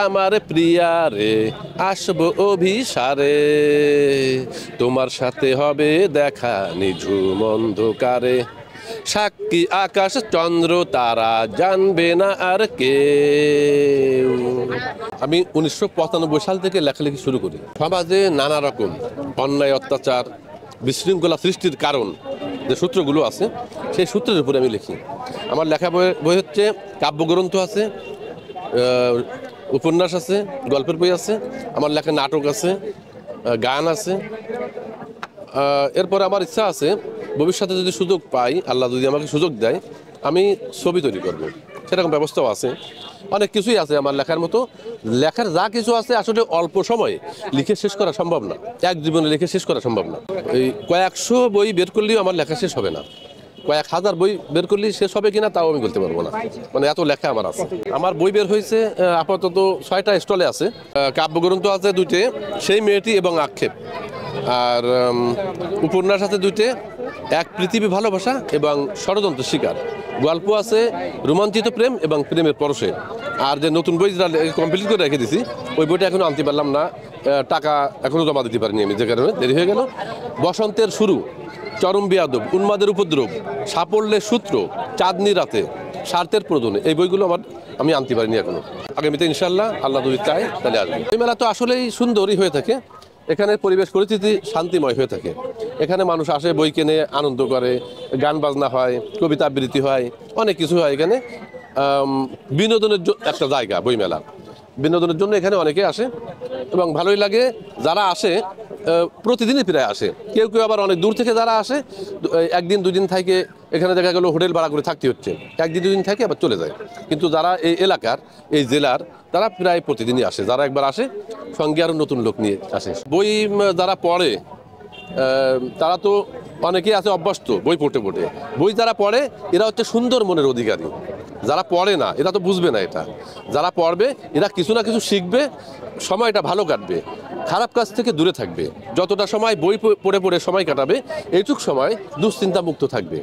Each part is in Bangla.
আমার প্রিয়া রে, আসবো অভিসারে, তোমার সাথে হবে দেখা নিঝুম অন্ধকারে, সাক্ষী আকাশ চন্দ্র তারা, জানবে না আর কেউ। আমি 1995 সাল থেকে লেখালেখি শুরু করি। সমাজে নানা রকম অন্যায়, অত্যাচার, বিশৃঙ্খলা সৃষ্টির কারণ যে সূত্রগুলো আছে, সেই সূত্রের উপরে আমি লিখি। আমার লেখা বই হচ্ছে কাব্যগ্রন্থ আছে, উপন্যাস আছে, গল্পের বই আছে, আমার লেখা নাটক আছে, গান আছে। এরপরে আমার ইচ্ছা আছে ভবিষ্যতে যদি সুযোগ পাই, আল্লাহ যদি আমাকে সুযোগ দেয়, আমি ছবি তৈরি করব, সেরকম ব্যবস্থাও আছে। অনেক কিছুই আছে আমার লেখার মতো। লেখার যা কিছু আছে আসলে অল্প সময়ে লিখে শেষ করা সম্ভব না, এক জীবনে লিখে শেষ করা সম্ভব না। এই কয়েকশো বই বের করলেও আমার লেখা শেষ হবে না, কয়েক হাজার বই বের করলেই শেষ হবে কিনা তাও আমি বলতে পারবো না, মানে এত লেখা আমার আছে। আমার বই বের হয়েছে আপাতত 6টা স্টলে আছে। কাব্যগ্রন্থ আছে 2টে, সেই মেয়েটি এবং আক্ষেপ। আর উপন্যাস আছে 2টে, এক পৃথিবী ভালোবাসা এবং ষড়যন্ত্র শিকার। গল্প আছে রোমাঞ্চিত প্রেম এবং প্রেমের পরশে। আর যে নতুন বই যেটা কমপ্লিট করে রেখে দিছি, ওই বইটা এখনো আনতে পারলাম না, টাকা এখনো জমা দিতে পারিনি আমি, যে কারণে দেরি হয়ে গেল। বসন্তের শুরু, চরম বিয়াদব, উন্মাদের উপদ্রব, সাফল্যের সূত্র, চাঁদনি রাতে, স্বার্থের প্রয়োজনে, এই বইগুলো আমি আনতে পারিনি এখনো। আগামীতে ইনশাল্লাহ আল্লাহ যদি চায় তাহলে আসবে। এই মেলা তো আসলেই সুন্দরই হয়ে থাকে, এখানে পরিবেশ পরিস্থিতি শান্তিময় হয়ে থাকে। এখানে মানুষ আসে, বই কেনে, আনন্দ করে, গান বাজনা হয়, কবিতা আবৃত্তি হয়, অনেক কিছু হয় এখানে। বিনোদনের একটা জায়গা বইমেলা, বিনোদনের জন্য এখানে অনেকে আসে এবং ভালোই লাগে। যারা আসে প্রতিদিনই প্রায় আসে, কেউ কেউ আবার অনেক দূর থেকে যারা আসে, একদিন দুদিন থাকে, এখানে দেখা গেলো হোটেল ভাড়া করে থাকতে হচ্ছে, একদিন দুদিন থাকে আবার চলে যায়। কিন্তু যারা এই এলাকার, এই জেলার, তারা প্রায় প্রতিদিনই আসে। যারা একবার আসে সঙ্গে আরও নতুন লোক নিয়ে আসে। বই যারা পড়ে তারা তো অনেকেই আছে অভ্যস্ত বই পড়তে পড়তে। বই যারা পড়ে এরা হচ্ছে সুন্দর মনের অধিকারী। যারা পড়ে না এরা তো বুঝবে না এটা। যারা পড়বে এরা কিছু না কিছু শিখবে, সময়টা ভালো কাটবে, খারাপ কাজ থেকে দূরে থাকবে। যতটা সময় বই পড়ে পড়ে সময় কাটাবে, এইটুক সময় দুশ্চিন্তা মুক্ত থাকবে,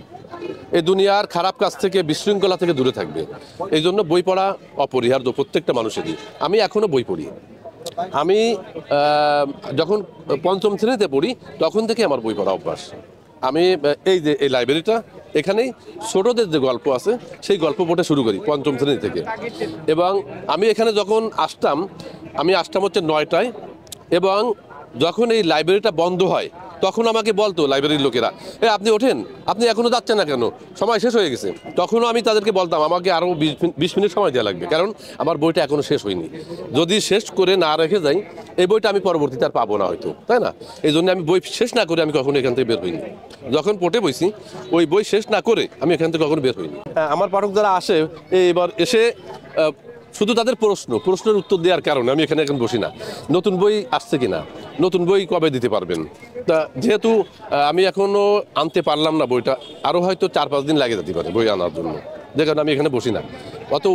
এই দুনিয়ার খারাপ কাজ থেকে, বিশৃঙ্খলা থেকে দূরে থাকবে। এই জন্য বই পড়া অপরিহার্য প্রত্যেকটা মানুষেরই। আমি এখনও বই পড়ি। আমি যখন 5ম শ্রেণীতে পড়ি তখন থেকে আমার বই পড়া অভ্যাস। আমি এই যে এই লাইব্রেরিটা, এখানেই ছোটদের যে গল্প আছে সেই গল্প পড়তে শুরু করি 5ম শ্রেণী থেকে। এবং আমি এখানে যখন আসতাম, আমি আসতাম হচ্ছে 9টায়, এবং যখন এই লাইব্রেরিটা বন্ধ হয় তখন আমাকে বলতো লাইব্রেরির লোকেরা, আপনি ওঠেন, আপনি এখনও যাচ্ছেন না কেন, সময় শেষ হয়ে গেছে। তখনও আমি তাদেরকে বলতাম আমাকে আরও 20 মিনিট সময় দেওয়া লাগবে, কারণ আমার বইটা এখনও শেষ হয়নি। যদি শেষ করে না রেখে যাই, এই বইটা আমি পরবর্তীতে আর পাবো না হয়তো, তাই না? এই জন্য আমি বই শেষ না করে আমি কখনো এখান থেকে বের হইনি। যখন পড়তে বইছি ওই বই শেষ না করে আমি এখান থেকে কখনো বের হইনি। আমার পাঠক যারা আসে, এবার এসে শুধু তাদের প্রশ্নের উত্তর দেওয়ার কারণে আমি এখানে এখন বসি না, নতুন বই আসছে কিনা, নতুন বই কবে দিতে পারবেন। তা যেহেতু আমি এখনও আনতে পারলাম না বইটা, আরও হয়তো 4-5 দিন লাগে যেতে পারে বই আনার জন্য, যে কারণে আমি এখানে বসি না। অত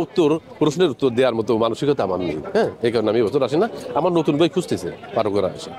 প্রশ্নের উত্তর দেওয়ার মতো মানসিকতা আমার নেই। হ্যাঁ, এই কারণে আমি বছর আসি না। আমার নতুন বই খুঁজতেছে পাঠকরা আসে।